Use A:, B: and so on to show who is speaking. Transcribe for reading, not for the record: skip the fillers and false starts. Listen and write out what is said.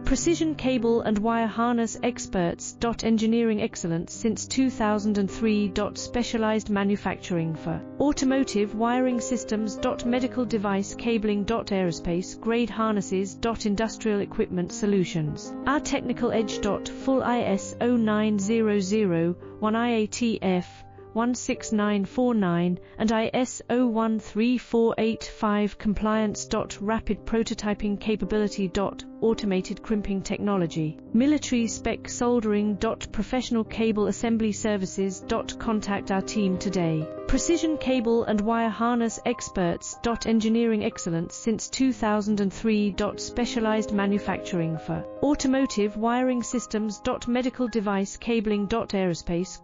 A: Precision cable and wire harness experts. Engineering excellence since 2003. Specialized manufacturing for automotive wiring systems. Medical device cabling. Aerospace grade harnesses. Industrial equipment solutions. Our technical edge. Full ISO 9001 IATF 16949 and ISO 13485 compliance. Rapid prototyping capability. Automated crimping technology. Military spec soldering. Professional cable assembly services. Contact our team today. Precision cable and wire harness experts. Engineering excellence since 2003. Specialized manufacturing for automotive wiring systems. Medical device cabling. Aerospace